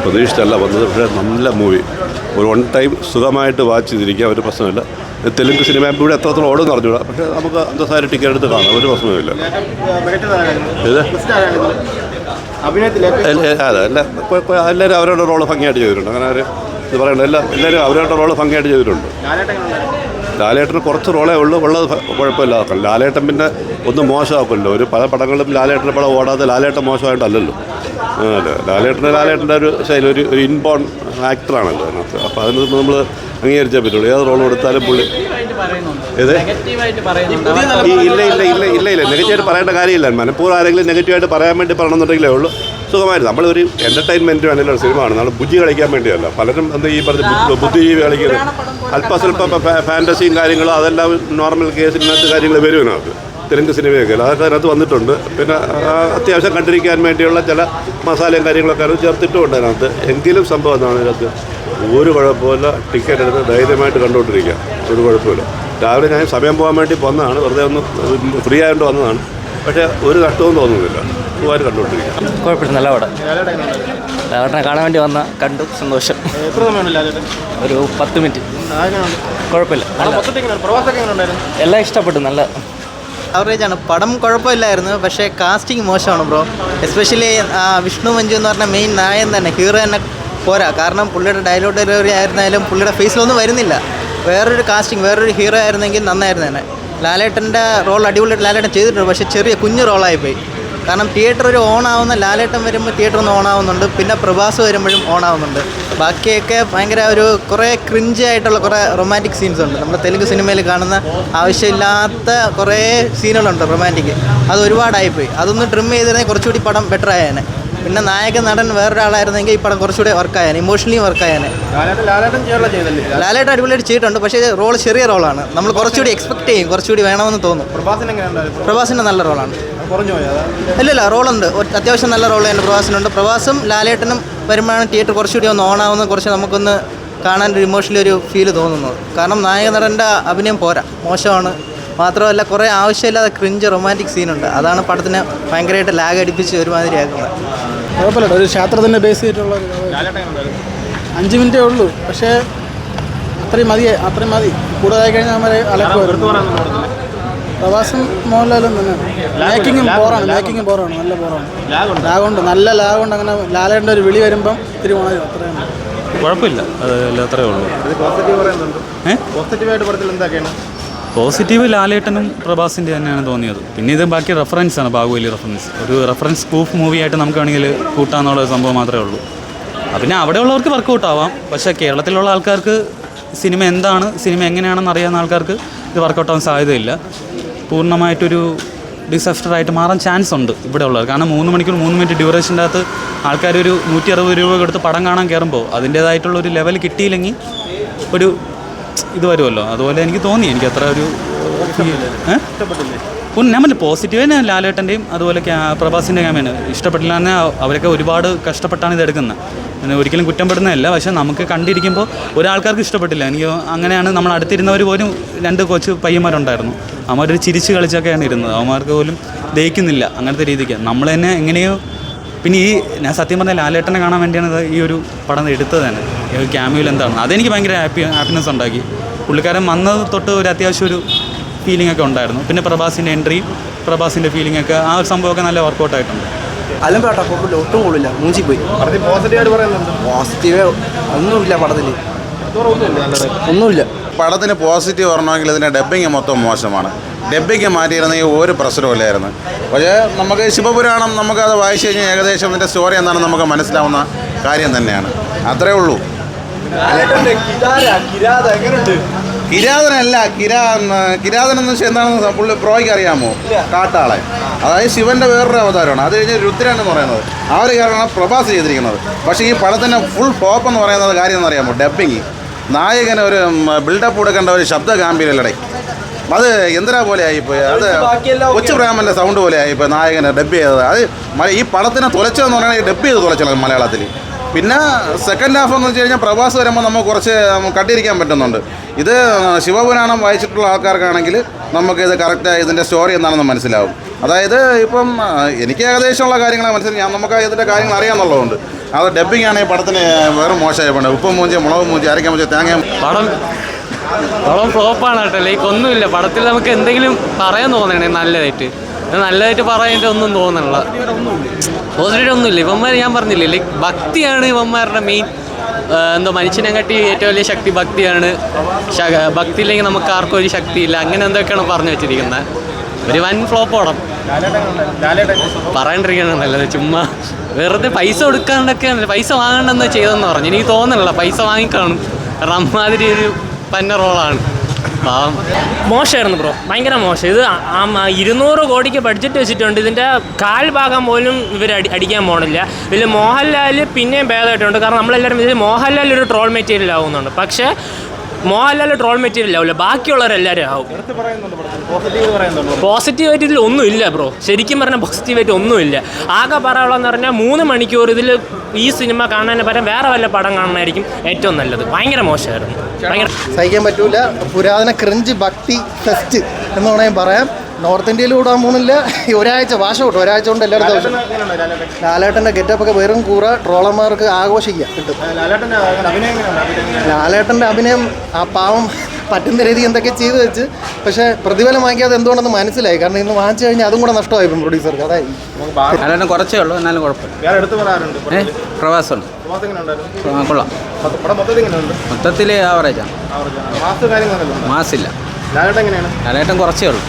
പ്രതീക്ഷിച്ചല്ല വന്നത്. പക്ഷേ നല്ല മൂവി, ഒരു വൺ ടൈം സുഖമായിട്ട് വാച്ച് ചെയ്തിരിക്കാം, ഒരു പ്രശ്നമില്ല. തെലുങ്ക് സിനിമ ഇവിടെ എത്രത്തോളം ഓടുമെന്ന് അറിഞ്ഞൂടാ, പക്ഷേ നമുക്ക് അന്തസ്സായ ടിക്കറ്റ് എടുത്ത് കാണാം, ഒരു പ്രശ്നവുമില്ല. ഇത് അതെ, എല്ലാവരും അവരുടെ റോള് ഭംഗിയായിട്ട് ചെയ്തിട്ടുണ്ട്. അങ്ങനെ അവർ ഇത് പറയണ്ട, എല്ലാവരും അവരുടെ റോള് ഭംഗിയായിട്ട് ചെയ്തിട്ടുണ്ട്. ലാലേട്ടന് കുറച്ച് റോളേ ഉള്ളത് കുഴപ്പമില്ലാതാക്കണം. ലാലേട്ടൻ പിന്നെ ഒന്നും മോശമാക്കുമല്ലോ. ഒരു പല പടങ്ങളിലും ലാലേട്ടൻ്റെ പടം ഓടാതെ ലാലേട്ടൻ മോശമായിട്ടല്ലല്ലോ. അതെ, ലാലേട്ടൻ്റെ ഒരു ശൈലി, ഒരു ഇൻബോൺ ആക്ടറാണല്ലോ അതിനകത്ത്. അപ്പോൾ അതിനകത്ത് നമ്മൾ അംഗീകരിച്ചേ പറ്റുള്ളൂ. ഏത് റോൾ കൊടുത്താലും പുള്ളി ഇത് ഇല്ല നെഗറ്റീവായിട്ട് പറയേണ്ട കാര്യമില്ല. മനഃപൂർവ്വം ആരെങ്കിലും നെഗറ്റീവായിട്ട് പറയാൻ വേണ്ടി പറയണമെന്നുണ്ടെങ്കിലേ ഉള്ളൂ. സുഖമായിട്ട് നമ്മളൊരു എൻ്റർടൈൻമെൻറ്റ് വേണമെങ്കിലും ഒരു സിനിമയാണ്, നമ്മൾ ബുദ്ധി കളിക്കാൻ വേണ്ടിയല്ല. പലരും എന്താ ഈ പറഞ്ഞ ബുദ്ധിജീവി കളിക്കുന്നത്, അല്പസ്വല്പം ഫാൻറ്റസിയും കാര്യങ്ങളും അതെല്ലാം നോർമൽ കേസിനകത്ത് കാര്യങ്ങൾ വരും ഇതിനകത്ത്. തെലുങ്ക് സിനിമയൊക്കെ അതൊക്കെ അതിനകത്ത് വന്നിട്ടുണ്ട്. പിന്നെ അത്യാവശ്യം കണ്ടിരിക്കാൻ വേണ്ടിയുള്ള ചില മസാലയും കാര്യങ്ങളൊക്കെ അത് ചേർത്തിട്ടുമുണ്ട് അതിനകത്ത്. എങ്കിലും സംഭവം എന്താണ് ഇതിനകത്ത് ഒരു കുഴപ്പമില്ല. ടിക്കറ്റ് എടുത്ത് ധൈര്യമായിട്ട് കണ്ടുകൊണ്ടിരിക്കാം, ഒരു കുഴപ്പമില്ല. രാവിലെ ഞാൻ സമയം പോകാൻ വേണ്ടി വന്നതാണ്, വെറുതെ ഒന്ന് ഫ്രീ ആയതുകൊണ്ട് വന്നതാണ്. പക്ഷേ ഒരു നഷ്ടവും തോന്നുന്നില്ല, സുഖമായിട്ട് കണ്ടുകൊണ്ടിരിക്കാം. കുഴപ്പമില്ല, നല്ല പടം. ലാലേട്ടനെ കാണാൻ വേണ്ടി വന്ന കണ്ടു, സന്തോഷം. ഒരു 10 മിനിറ്റ്. കുഴപ്പമില്ല, എല്ലാം ഇഷ്ടപ്പെട്ടു, നല്ല ആവറേജാണ്. പടം കുഴപ്പമില്ലായിരുന്നു, പക്ഷേ കാസ്റ്റിംഗ് മോശമാണ് ബ്രോ. എസ്പെഷ്യലി വിഷ്ണു മഞ്ജു എന്ന് പറഞ്ഞ മെയിൻ നായകൻ തന്നെ, ഹീറോ തന്നെ പോരാ. കാരണം പുള്ളിയുടെ ഡയലോഗ് ഡെലിവറി ആയിരുന്നാലും പുള്ളിയുടെ ഫേസിലൊന്നും വരുന്നില്ല. വേറൊരു കാസ്റ്റിംഗ്, വേറൊരു ഹീറോ ആയിരുന്നെങ്കിൽ നന്നായിരുന്നു തന്നെ. ലാലേട്ടൻ്റെ റോൾ അടിപൊളിയായിട്ട് ലാലേട്ടൻ ചെയ്തിട്ടുണ്ട്, പക്ഷേ ചെറിയ കുഞ്ഞു റോളായിപ്പോയി. കാരണം തിയേറ്റർ ഒരു ഓണാവുന്ന, ലാലേട്ടൻ വരുമ്പോൾ തിയേറ്റർ ഒന്ന് ഓണാവുന്നുണ്ട്, പിന്നെ പ്രഭാസ് വരുമ്പോഴും ഓണാവുന്നുണ്ട്. ബാക്കിയൊക്കെ ഭയങ്കര ഒരു കുറേ ക്രിഞ്ച് ആയിട്ടുള്ള കുറേ റൊമാൻറ്റിക് സീൻസ് ഉണ്ട്. നമ്മുടെ തെലുങ്ക് സിനിമയിൽ കാണുന്ന ആവശ്യമില്ലാത്ത കുറേ സീനുകളുണ്ട് റൊമാൻറ്റിക്, അത് ഒരുപാടായിപ്പോയി. അതൊന്ന് ട്രിം ചെയ്തിരുന്നെങ്കിൽ കുറച്ചുകൂടി പടം ബെറ്റർ ആയേനെ. പിന്നെ നായക നടൻ വേറൊരാളായിരുന്നെങ്കിൽ ഈ പടം കുറച്ചുകൂടി വർക്കായേനെ, ഇമോഷണലി വർക്കായേനെ. ലാലേട്ടൻ അടിപൊളിയായിട്ട് ചെയ്തിട്ടുണ്ട്, പക്ഷേ റോൾ ചെറിയ റോളാണ്. നമ്മൾ കുറച്ചുകൂടി എക്സ്പെക്ട് ചെയ്യും, കുറച്ചുകൂടി വേണമെന്ന് തോന്നും. പ്രഭാസിൻ്റെ നല്ല റോളാണ്. ഇല്ല റോളുണ്ട്, അത്യാവശ്യം നല്ല റോൾ തന്നെ പ്രഭാസിനുണ്ട്. പ്രഭാസും ലാലേട്ടനും വരുമ്പോഴാണ് തിയേറ്റർ കുറച്ചുകൂടി ഒന്ന് ഓണാവുന്ന, കുറച്ച് നമുക്കൊന്ന് കാണാൻ ഒരു ഇമോഷണലി ഒരു ഫീല് തോന്നുന്നത്. കാരണം നായക നടൻ്റെ അഭിനയം പോരാ, മോശമാണ്. മാത്രമല്ല കുറേ ആവശ്യമില്ലാതെ ക്രിഞ്ച് റൊമാൻറ്റിക് സീനുണ്ട്, അതാണ് പടത്തിന് ഭയങ്കരമായിട്ട് ലാഗ് അടിപ്പിച്ച് ഒരുമാതിരിയാക്കുന്നത്. കുഴപ്പമില്ല, ഒരു ക്ഷേത്രത്തിൻ്റെ ബേസ് ചെയ്തിട്ടുള്ള 5 മിനിറ്റേ ഉള്ളൂ, പക്ഷേ അത്രയും മതി. കൂടുതലായി കഴിഞ്ഞാൽ നമ്മൾ അലക്കുമായിരുന്നു. പ്രവാസം മോഹൻലാലും തന്നെ മേക്കിങ്ങും ബോറാണ്, നല്ല ബോറാണ്. ലാഗുണ്ട്, നല്ല ലാഗുണ്ട്. അങ്ങനെ ലാലേട്ടൻ്റെ ഒരു വിളി വരുമ്പം ഇത്തിരി പോകണം, അത്രയാണ്. കുഴപ്പമില്ല, അത് അത്രേ ഉള്ളൂ. പോസിറ്റീവ് ലാലേട്ടനും പ്രഭാസിൻ്റെ തന്നെയാണ് തോന്നിയത്. പിന്നെ ഇത് ബാക്കി റെഫറൻസാണ്, ബാഹുബലി റെഫറൻസ്, ഒരു റെഫറൻസ് പ്രൂഫ് മൂവിയായിട്ട് നമുക്ക് വേണമെങ്കിൽ കൂട്ടാന്നുള്ള സംഭവം മാത്രമേ ഉള്ളൂ. പിന്നെ അവിടെയുള്ളവർക്ക് വർക്കൗട്ട് ആവാം, പക്ഷേ കേരളത്തിലുള്ള ആൾക്കാർക്ക് സിനിമ എന്താണ്, സിനിമ എങ്ങനെയാണെന്ന് അറിയാവുന്ന ആൾക്കാർക്ക് ഇത് വർക്കൗട്ട് ആവാൻ സാധ്യതയില്ല. പൂർണ്ണമായിട്ടൊരു ഡിസാസ്റ്ററായിട്ട് മാറാൻ ചാൻസ് ഉണ്ട് ഇവിടെ ഉള്ളത്. കാരണം 3 മണിക്കൂർ 3 മിനിറ്റ് ഡ്യൂറേഷൻ്റെ അകത്ത് ആൾക്കാർ ഒരു 160 രൂപ കൊടുത്ത് പടം കാണാൻ കയറുമ്പോൾ അതിൻ്റേതായിട്ടുള്ളൊരു ലെവൽ കിട്ടിയില്ലെങ്കിൽ ഒരു ഇത് വരുമല്ലോ. അതുപോലെ എനിക്ക് തോന്നി, എനിക്ക് അത്ര ഒരു ഞാൻ പറഞ്ഞ പോസിറ്റീവ് തന്നെ ലാലേട്ടൻ്റെയും അതുപോലെ പ്രഭാസിൻ്റെ ക്യാമറ ഇഷ്ടപ്പെട്ടില്ല തന്നെ. അവരൊക്കെ ഒരുപാട് കഷ്ടപ്പെട്ടാണ് ഇത് എടുക്കുന്നത്, ഒരിക്കലും കുറ്റം പെടുന്നതല്ല. പക്ഷേ നമുക്ക് കണ്ടിരിക്കുമ്പോൾ ഒരാൾക്കാർക്ക് ഇഷ്ടപ്പെട്ടില്ല. എനിക്ക് അങ്ങനെയാണ്. നമ്മൾ അടുത്തിരുന്നവർ പോലും 2 കൊച്ചു പയ്യന്മാരുണ്ടായിരുന്നു, അവന്മാരൊരു ചിരിച്ച് കളിച്ചൊക്കെയാണ് ഇരുന്നത്. അവന്മാർക്ക് പോലും ദഹിക്കുന്നില്ല, അങ്ങനത്തെ രീതിക്ക് നമ്മൾ തന്നെ എങ്ങനെയോ. പിന്നെ ഞാൻ സത്യം പറഞ്ഞാൽ ലാലേട്ടനെ കാണാൻ വേണ്ടിയാണ് ഈ ഒരു പടം എടുത്തത് തന്നെ. ഈ ഒരു ക്യാമിയോയിൽ എന്താണ് അതെനിക്ക് ഭയങ്കര ഹാപ്പിനെസ് ഉണ്ടാക്കി. പുള്ളിക്കാരൻ വന്നത് തൊട്ട് ഒരു അത്യാവശ്യം ഒരു ഫീലിംഗ് ഒക്കെ ഉണ്ടായിരുന്നു. പിന്നെ പ്രഭാസിൻ്റെ എൻട്രി, പ്രഭാസിൻ്റെ ഫീലിംഗ് ഒക്കെ, ആ ഒരു സംഭവമൊക്കെ നല്ല വർക്കൗട്ടായിട്ടുണ്ട്. അലമ്പേട്ട കുഴപ്പമില്ല, ഒട്ടും കൊള്ളില്ല, മൂഞ്ചി പോയി. പോസിറ്റീവ് ഒന്നുമില്ല പടത്തിൽ, ഒന്നുമില്ല. പടത്തിന് പോസിറ്റീവ് പറഞ്ഞെങ്കിൽ ഇതിൻ്റെ ഡബ്ബിങ് മൊത്തം മോശമാണ്. ഡബ്ബിങ് മാറ്റിയിരുന്നെങ്കിൽ ഒരു പ്രശ്നമില്ലായിരുന്നു. പക്ഷേ നമുക്ക് ശിവപുരാണം നമുക്കത് വായിച്ചു കഴിഞ്ഞാൽ ഏകദേശം ഇതിൻ്റെ സ്റ്റോറി എന്താണെന്ന് നമുക്ക് മനസ്സിലാവുന്ന കാര്യം തന്നെയാണ്. അത്രേ ഉള്ളൂ. കിരാതനല്ല, കിരാതനെന്ന് വെച്ചാൽ എന്താണെന്ന് പുള്ളി പ്രോയ്ക്ക് അറിയാമോ? കാട്ടാളെ, അതായത് ശിവൻ്റെ വേറൊരു അവതാരമാണ്. അത് കഴിഞ്ഞ് രുദ്രൻ എന്ന് പറയുന്നത് ആ ഒരു കാര്യമാണ് പ്രഭാസ് ചെയ്തിരിക്കുന്നത്. പക്ഷേ ഈ പടത്തിൻ്റെ ഫുൾ ഫ്ലോപ്പ് എന്ന് പറയുന്നത് കാര്യം എന്നറിയാമോ? ഡബ്ബിങ്. നായകന് ഒരു ബിൽഡപ്പ് കൊടുക്കേണ്ട ഒരു ശബ്ദ ഗാംഭീര്യല്ലേ, അത് എന്തിനാ പോലെ ആയിപ്പോയി. അത് കൊച്ചു ബ്രാഹ്മൻ്റെ സൗണ്ട് പോലെ ആയിപ്പോയി നായകന് ഡബ് ചെയ്തത്. അത് ഈ പടത്തിനെ തുലച്ചതെന്ന് പറയുന്നത് ഡബ് ചെയ്ത് തുലച്ചത് മലയാളത്തിൽ. പിന്നെ സെക്കൻഡ് ഹാഫ് എന്ന് വെച്ച് കഴിഞ്ഞാൽ പ്രഭാസ് വരുമ്പോൾ നമുക്ക് കുറച്ച് കണ്ടിരിക്കാൻ പറ്റുന്നുണ്ട്. ഇത് ശിവപുരാണം വായിച്ചിട്ടുള്ള ആൾക്കാർക്കാണെങ്കിൽ നമുക്കിത് കറക്റ്റായി ഇതിൻ്റെ സ്റ്റോറി എന്താണെന്ന് മനസ്സിലാവും. അതായത് ഇപ്പം എനിക്ക് ഏകദേശമുള്ള കാര്യങ്ങളെ മനസ്സിലായി, നമുക്ക് ഇതിൻ്റെ കാര്യങ്ങൾ അറിയാമെന്നുള്ളതുകൊണ്ട്. അത് ഡബ്ബിംഗ് ആണെങ്കിൽ പടത്തിന് വെറും മോശമായി പോകണം. ഉപ്പും മൂഞ്ചി മുളകും മൂഞ്ചി അരയ്ക്കാൻ മൂഞ്ചി തേങ്ങ പടം ഫ്ലോപ്പാണ് കേട്ടോ. ലൈക്ക് ഒന്നുമില്ല പടത്തിൽ നമുക്ക് എന്തെങ്കിലും പറയാൻ തോന്നണേ നല്ലതായിട്ട് പറയാനായിട്ട് ഒന്നും തോന്നണില്ല. പോസിറ്റീവ് ഒന്നുമില്ല. ഇവന്മാർ ഞാൻ പറഞ്ഞില്ലേ ലൈക്ക് ഭക്തിയാണ് ഇവന്മാരുടെ മെയിൻ. എന്തോ മനുഷ്യനെ കാട്ടി ഏറ്റവും വലിയ ശക്തി ഭക്തിയാണ്. ഭക്തി ഇല്ലെങ്കിൽ നമുക്ക് ആർക്കും ഒരു ശക്തിയില്ല. അങ്ങനെ എന്തൊക്കെയാണ് പറഞ്ഞു വെച്ചിരിക്കുന്നത്. ഒരു വൻ ഫ്ലോപ്പ് പടം. പറയാണ്ടിരിക്കുകയാണ് നല്ലത്. ചുമ്മാ വെറുതെ പൈസ കൊടുക്കാണ്ടൊക്കെയാണ്, പൈസ വാങ്ങണ്ടെന്ന് ചെയ്തെന്ന് പറഞ്ഞു. എനിക്ക് തോന്നണില്ല പൈസ വാങ്ങിക്കാണും. കാരണം അമ്മാതിരി ഒരു പന്ന റോളാണ്. മോശമായിരുന്നു ബ്രോ, ഭയങ്കര മോശം. ഇത് 200 കോടിക്ക് ബഡ്ജറ്റ് വെച്ചിട്ടുണ്ട്. ഇതിൻ്റെ കാൽഭാഗം പോലും ഇവർ അടിക്കാൻ പോകണില്ല. ഇതിൽ മോഹൻലാൽ പിന്നെയും ഭേദമായിട്ടുണ്ട്. കാരണം നമ്മളെല്ലാവരും ഇതിൽ മോഹൻലാൽ ഒരു ട്രോൾ മെറ്റീരിയൽ ആവുന്നുണ്ട്. പക്ഷേ മോഹൻലാൽ ട്രോൾ മെറ്റീരിയൽ ആവില്ല, ബാക്കിയുള്ളവരെല്ലാവരും ആവും. പോസിറ്റീവായിട്ട് ഇതിൽ ഒന്നുമില്ല ബ്രോ. ശരിക്കും പറഞ്ഞാൽ പോസിറ്റീവായിട്ട് ഒന്നുമില്ല. ആകെ പറയാനുള്ളതെന്ന് പറഞ്ഞാൽ 3 മണിക്കൂർ ഇതിൽ ഈ സിനിമ കാണാൻ പറ്റാൻ വേറെ വല്ല പടം കാണാനായിരിക്കും ഏറ്റവും നല്ലത്. ഭയങ്കര മോശമായിരുന്നു, ഭയങ്കര സഹിക്കാൻ പറ്റൂല. പുരാതന ക്രിഞ്ച് ഭക്തി ഫെസ്റ്റ് എന്ന് വേണമെങ്കിൽ പറയാം. നോർത്ത് ഇന്ത്യയിൽ കൂടാൻ പോകുന്നില്ല. ഒരാഴ്ച വാശ കിട്ടും, ഒരാഴ്ച കൊണ്ട് എല്ലായിടത്തും ദിവസം. ലാലേട്ടൻ്റെ ഗെറ്റപ്പൊക്കെ വെറും കൂറ, ട്രോളന്മാർക്ക് ആഘോഷിക്കുക കിട്ടും. ലാലേട്ടൻ്റെ അഭിനയം ആ പാവം പറ്റുന്ന രീതി എന്തൊക്കെ ചെയ്തു വെച്ച്, പക്ഷേ പ്രതിഫലം വാങ്ങിക്കാതെ എന്തുകൊണ്ടെന്ന് മനസ്സിലായി. കാരണം ഇന്ന് വാങ്ങിച്ചു കഴിഞ്ഞാൽ അതും കൂടെ നഷ്ടമായി പ്രൊഡ്യൂസർക്ക്. അതായി ലാലേട്ടൻ കുറച്ചേ ഉള്ളൂ, എന്നാലും കുഴപ്പമില്ല. പ്രവാസമുണ്ട്, കൊള്ളാം. മൊത്തത്തിൽ ആവറേജാണ്, മാസില്ല. ലാലേട്ടൻ കുറച്ചേ ഉള്ളൂ.